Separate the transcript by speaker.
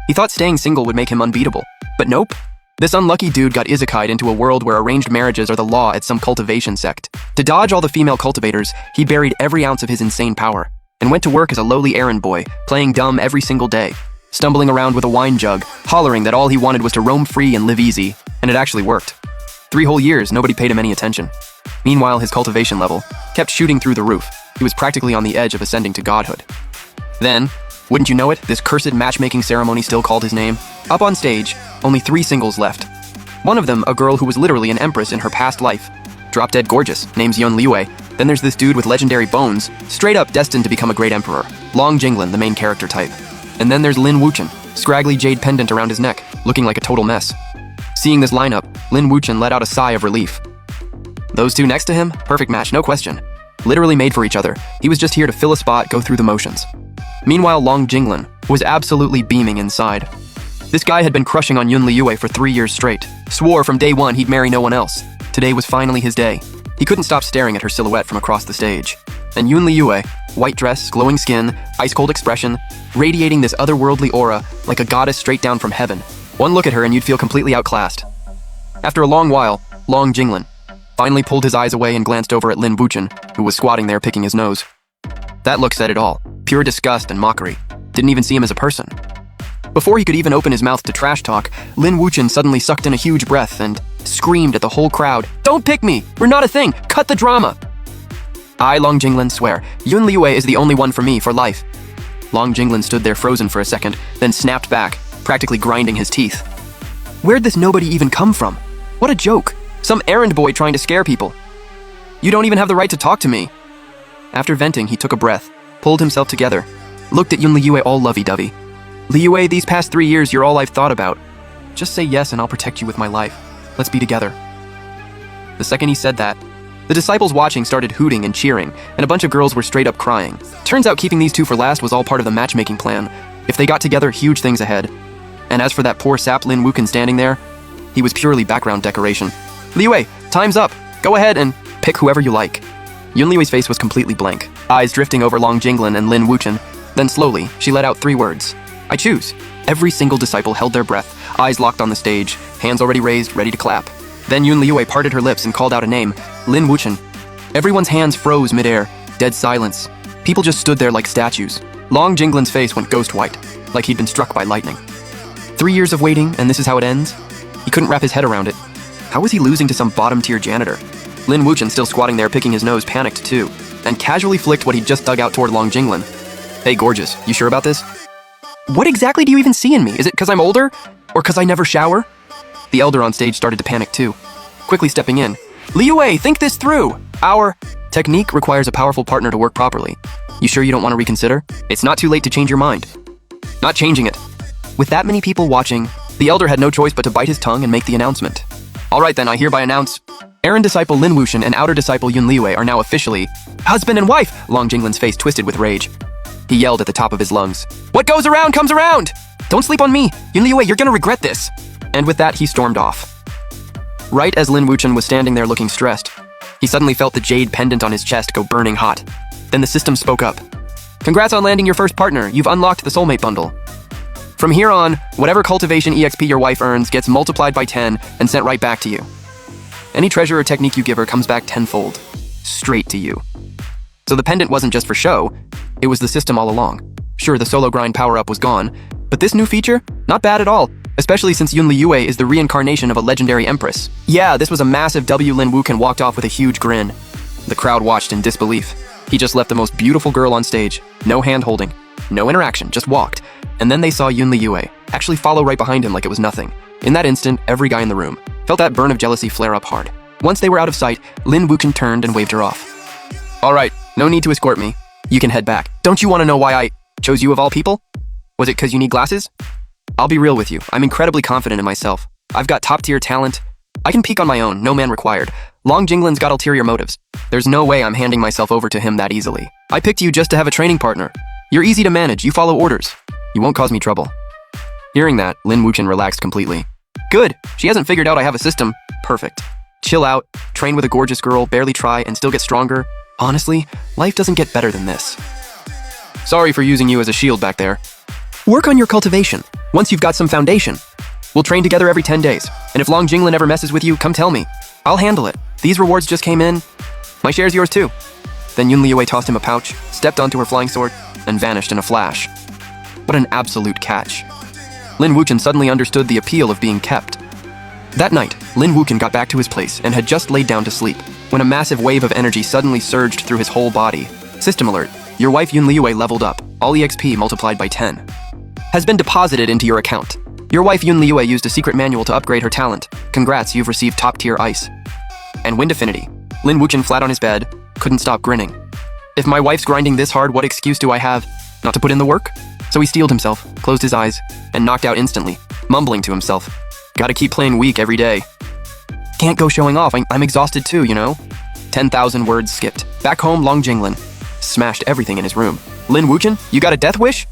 Speaker 1: He thought staying single would make him unbeatable. But nope. This unlucky dude got isekai'd into a world where arranged marriages are the law at some cultivation sect. To dodge all the female cultivators, he buried every ounce of his insane power, and went to work as a lowly errand boy, playing dumb every single day, stumbling around with a wine jug, hollering that all he wanted was to roam free and live easy, and it actually worked. 3 whole years, nobody paid him any attention. Meanwhile, his cultivation level kept shooting through the roof. He was practically on the edge of ascending to godhood. Then, wouldn't you know it, this cursed matchmaking ceremony still called his name. Up on stage, only 3 singles left. One of them, a girl who was literally an empress in her past life. Drop dead gorgeous, name's Yun Liyue. Then there's this dude with legendary bones, straight up destined to become a great emperor. Long Jinglin, the main character type. And then there's Lin Wuchen, scraggly jade pendant around his neck, looking like a total mess. Seeing this lineup, Lin Wuchen let out a sigh of relief. Those two next to him, perfect match, no question. Literally made for each other. He was just here to fill a spot, go through the motions. Meanwhile, Long Jinglin was absolutely beaming inside. This guy had been crushing on Yun Liyue for 3 years straight. Swore from day one he'd marry no one else. Today was finally his day. He couldn't stop staring at her silhouette from across the stage. And Yun Liyue, white dress, glowing skin, ice-cold expression, radiating this otherworldly aura like a goddess straight down from heaven. One look at her and you'd feel completely outclassed. After a long while, Long Jinglin finally pulled his eyes away and glanced over at Lin Wuchen, who was squatting there picking his nose. That look said it all. Pure disgust and mockery. Didn't even see him as a person. Before he could even open his mouth to trash talk, Lin Wuchen suddenly sucked in a huge breath and screamed at the whole crowd, "Don't pick me! We're not a thing! Cut the drama!" I, Long Jinglin, swear, Yun Liyue is the only one for me for life. Long Jinglin stood there frozen for a second, then snapped back, practically grinding his teeth. Where'd this nobody even come from? What a joke! Some errand boy trying to scare people. You don't even have the right to talk to me. After venting, he took a breath, pulled himself together, looked at Yun Liyue all lovey-dovey. Liyue, these past 3 years, you're all I've thought about. Just say yes and I'll protect you with my life. Let's be together. The second he said that, the disciples watching started hooting and cheering, and a bunch of girls were straight up crying. Turns out keeping these two for last was all part of the matchmaking plan. If they got together, huge things ahead. And as for that poor sap Lin Wuchen standing there, he was purely background decoration. Liyue, time's up. Go ahead and pick whoever you like. Yun Liyue's face was completely blank, eyes drifting over Long Jinglin and Lin Wuchen. Then slowly, she let out 3 words. I choose. Every single disciple held their breath, eyes locked on the stage, hands already raised, ready to clap. Then Yun Liyue parted her lips and called out a name, Lin Wuchen. Everyone's hands froze midair, dead silence. People just stood there like statues. Long Jinglin's face went ghost white, like he'd been struck by lightning. 3 years of waiting, and this is how it ends? He couldn't wrap his head around it. How was he losing to some bottom-tier janitor? Lin Wuchen, still squatting there picking his nose, panicked too, and casually flicked what he'd just dug out toward Long Jinglin. Hey, gorgeous, you sure about this? What exactly do you even see in me? Is it because I'm older? Or because I never shower? The elder on stage started to panic too, quickly stepping in. Liyue, think this through! Our technique requires a powerful partner to work properly. You sure you don't want to reconsider? It's not too late to change your mind. Not changing it. With that many people watching, the elder had no choice but to bite his tongue and make the announcement. All right then, I hereby announce, errand disciple Lin Wuchen and outer disciple Yun Liyue are now officially husband and wife! Long Jinglin's face twisted with rage. He yelled at the top of his lungs, "What goes around comes around! Don't sleep on me! Yun Liyue, you're gonna regret this!" And with that, he stormed off. Right as Lin Wuchen was standing there looking stressed, he suddenly felt the jade pendant on his chest go burning hot. Then the system spoke up. Congrats on landing your first partner. You've unlocked the soulmate bundle. From here on, whatever cultivation EXP your wife earns gets multiplied by 10 and sent right back to you. Any treasure or technique you give her comes back tenfold, straight to you. So the pendant wasn't just for show, it was the system all along. Sure, the solo grind power-up was gone, but this new feature, not bad at all, especially since Yun Liyue is the reincarnation of a legendary empress. Yeah, this was a massive W. Lin Wuchen walked off with a huge grin. The crowd watched in disbelief. He just left the most beautiful girl on stage, no hand-holding, no interaction, just walked. And then they saw Yun Liyue actually follow right behind him like it was nothing. In that instant, every guy in the room felt that burn of jealousy flare up hard. Once they were out of sight, Lin Wuchen turned and waved her off. All right, no need to escort me. You can head back. Don't you want to know why I chose you of all people? Was it because you need glasses? I'll be real with you. I'm incredibly confident in myself. I've got top-tier talent. I can peek on my own, no man required. Long Jinglin's got ulterior motives. There's no way I'm handing myself over to him that easily. I picked you just to have a training partner. You're easy to manage, you follow orders. You won't cause me trouble. Hearing that, Lin Wuchen relaxed completely. Good, she hasn't figured out I have a system. Perfect. Chill out, train with a gorgeous girl, barely try, and still get stronger. Honestly, life doesn't get better than this. Sorry for using you as a shield back there. Work on your cultivation. Once you've got some foundation, we'll train together every 10 days. And if Long Jinglan ever messes with you, come tell me. I'll handle it. These rewards just came in. My share's yours too. Then Yun Liyue tossed him a pouch, stepped onto her flying sword, and vanished in a flash. What an absolute catch. Lin Wuchen suddenly understood the appeal of being kept. That night, Lin Wuchen got back to his place and had just laid down to sleep when a massive wave of energy suddenly surged through his whole body. System alert. Your wife Yun Liyue leveled up. All EXP multiplied by 10. Has been deposited into your account. Your wife Yun Liyue used a secret manual to upgrade her talent. Congrats, you've received top-tier ice. And wind affinity. Lin Wuchen flat on his bed, couldn't stop grinning. If my wife's grinding this hard, what excuse do I have not to put in the work? So he steeled himself, closed his eyes, and knocked out instantly, mumbling to himself. Gotta keep playing weak every day. Can't go showing off, I'm exhausted too, you know? 10,000 words skipped. Back home, Long Jinglan smashed everything in his room. Lin Wuchen, you got a death wish?